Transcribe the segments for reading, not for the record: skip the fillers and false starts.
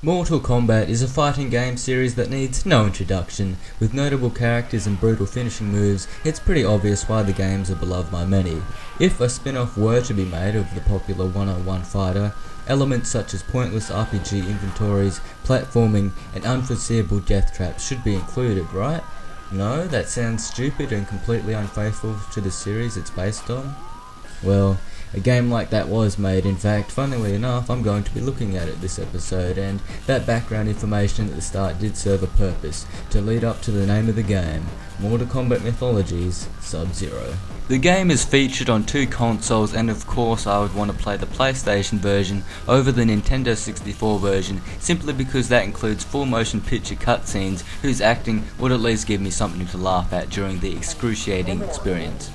Mortal Kombat is a fighting game series that needs no introduction. With notable characters and brutal finishing moves, it's pretty obvious why the games are beloved by many. If a spin-off were to be made of the popular 101 fighter, elements such as pointless RPG inventories, platforming, and unforeseeable death traps should be included, right? No, that sounds stupid and completely unfaithful to the series it's based on. Well, a game like that was made. In fact, funnily enough, I'm going to be looking at it this episode, and that background information at the start did serve a purpose, to lead up to the name of the game, Mortal Kombat Mythologies, SubZero. The game is featured on 2 consoles, and of course I would want to play the PlayStation version over the Nintendo 64 version, simply because that includes full motion picture cutscenes whose acting would at least give me something to laugh at during the excruciating experience.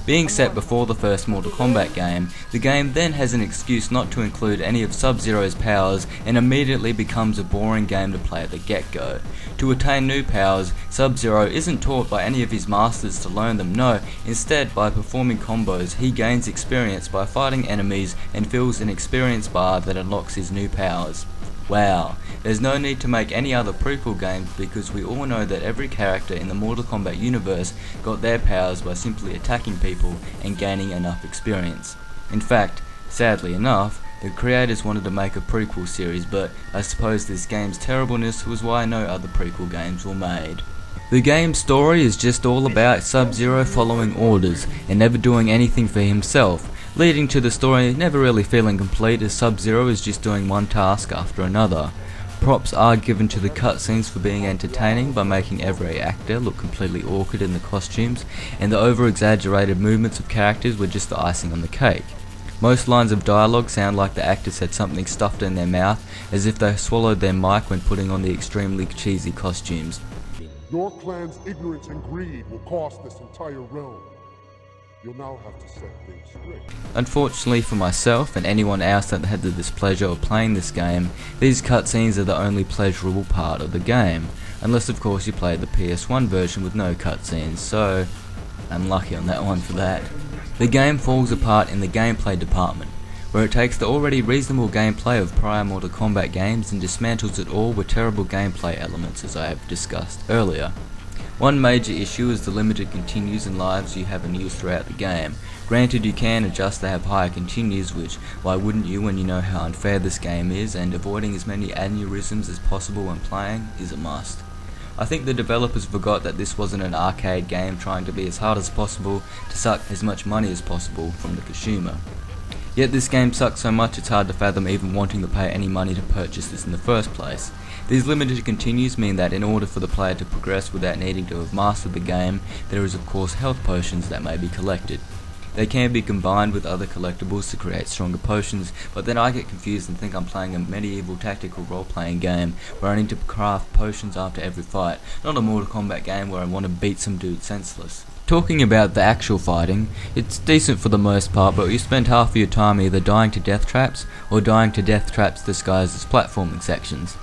Being set before the first Mortal Kombat game, the game then has an excuse not to include any of Sub-Zero's powers and immediately becomes a boring game to play at the get-go. To attain new powers, Sub-Zero isn't taught by any of his masters to learn them, no, instead by performing combos he gains experience by fighting enemies and fills an experience bar that unlocks his new powers. Wow, there's no need to make any other prequel games because we all know that every character in the Mortal Kombat universe got their powers by simply attacking people and gaining enough experience. In fact, sadly enough, the creators wanted to make a prequel series, but I suppose this game's terribleness was why no other prequel games were made. The game's story is just all about Sub-Zero following orders and never doing anything for himself, leading to the story never really feeling complete as Sub-Zero is just doing one task after another. Props are given to the cutscenes for being entertaining by making every actor look completely awkward in the costumes, and the over-exaggerated movements of characters were just the icing on the cake. Most lines of dialogue sound like the actors had something stuffed in their mouth, as if they swallowed their mic when putting on the extremely cheesy costumes. Your clan's ignorance and greed will cost this entire realm. You'll now have to set things straight. Unfortunately for myself and anyone else that had the displeasure of playing this game, these cutscenes are the only pleasurable part of the game, unless of course you play the PS1 version with no cutscenes, so unlucky on that one for that. The game falls apart in the gameplay department, where it takes the already reasonable gameplay of prior Mortal Kombat games and dismantles it all with terrible gameplay elements as I have discussed earlier. One major issue is the limited continues and lives you have in use throughout the game. Granted, you can adjust to have higher continues, which why wouldn't you when you know how unfair this game is, and avoiding as many aneurysms as possible when playing is a must. I think the developers forgot that this wasn't an arcade game trying to be as hard as possible to suck as much money as possible from the consumer. Yet this game sucks so much it's hard to fathom even wanting to pay any money to purchase this in the first place. These limited continues mean that in order for the player to progress without needing to have mastered the game, there is of course health potions that may be collected. They can be combined with other collectibles to create stronger potions, but then I get confused and think I'm playing a medieval tactical role-playing game where I need to craft potions after every fight, not a Mortal Kombat game where I want to beat some dude senseless. Talking about the actual fighting, it's decent for the most part, but you spend half of your time either dying to death traps or dying to death traps disguised as platforming sections.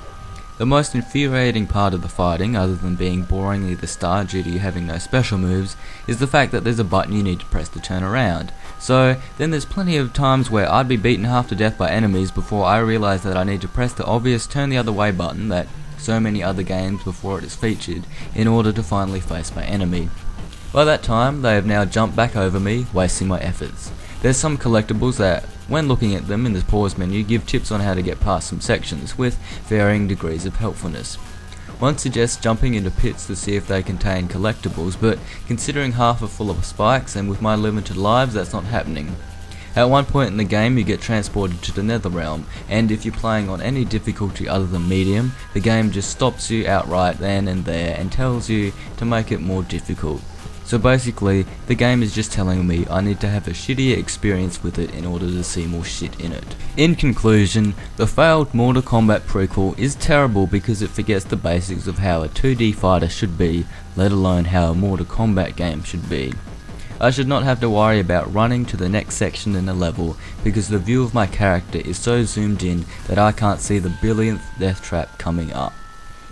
The most infuriating part of the fighting, other than being boring at the start due to you having no special moves, is the fact that there's a button you need to press to turn around. So then there's plenty of times where I'd be beaten half to death by enemies before I realise that I need to press the obvious turn the other way button that so many other games before it is featured in order to finally face my enemy. By that time, they have now jumped back over me, wasting my efforts. There's some collectibles that, when looking at them in the pause menu, give tips on how to get past some sections, with varying degrees of helpfulness. One suggests jumping into pits to see if they contain collectibles, but considering half are full of spikes and with my limited lives, that's not happening. At one point in the game you get transported to the Nether Realm, and if you're playing on any difficulty other than medium, the game just stops you outright then and there and tells you to make it more difficult. So basically, the game is just telling me I need to have a shittier experience with it in order to see more shit in it. In conclusion, the failed Mortal Kombat prequel is terrible because it forgets the basics of how a 2D fighter should be, let alone how a Mortal Kombat game should be. I should not have to worry about running to the next section in a level because the view of my character is so zoomed in that I can't see the billionth death trap coming up.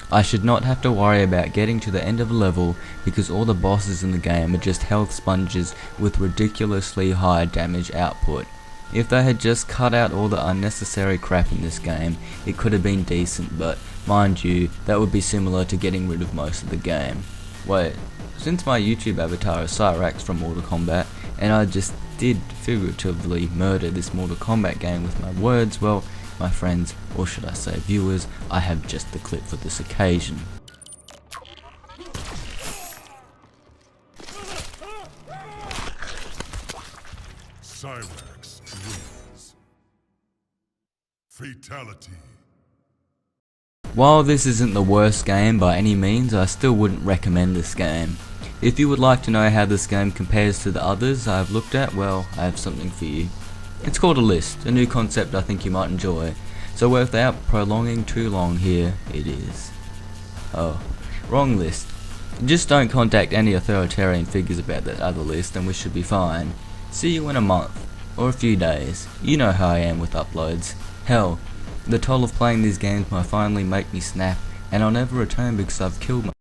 I should not have to worry about getting to the end of a level because all the bosses in the game are just health sponges with ridiculously high damage output. If they had just cut out all the unnecessary crap in this game, it could have been decent, but mind you, that would be similar to getting rid of most of the game. Wait, since my YouTube avatar is Cyrax from Mortal Kombat, and I just did figuratively murder this Mortal Kombat game with my words, well, my friends, or should I say viewers, I have just the clip for this occasion. Cyrax wins. Fatality. While this isn't the worst game by any means, I still wouldn't recommend this game. If you would like to know how this game compares to the others I've looked at, well, I have something for you. It's called a list, a new concept I think you might enjoy, so without prolonging too long here, it is. Oh, wrong list. Just don't contact any authoritarian figures about that other list and we should be fine. See you in a month, or a few days. You know how I am with uploads. Hell, the toll of playing these games might finally make me snap, and I'll never return because I've killed my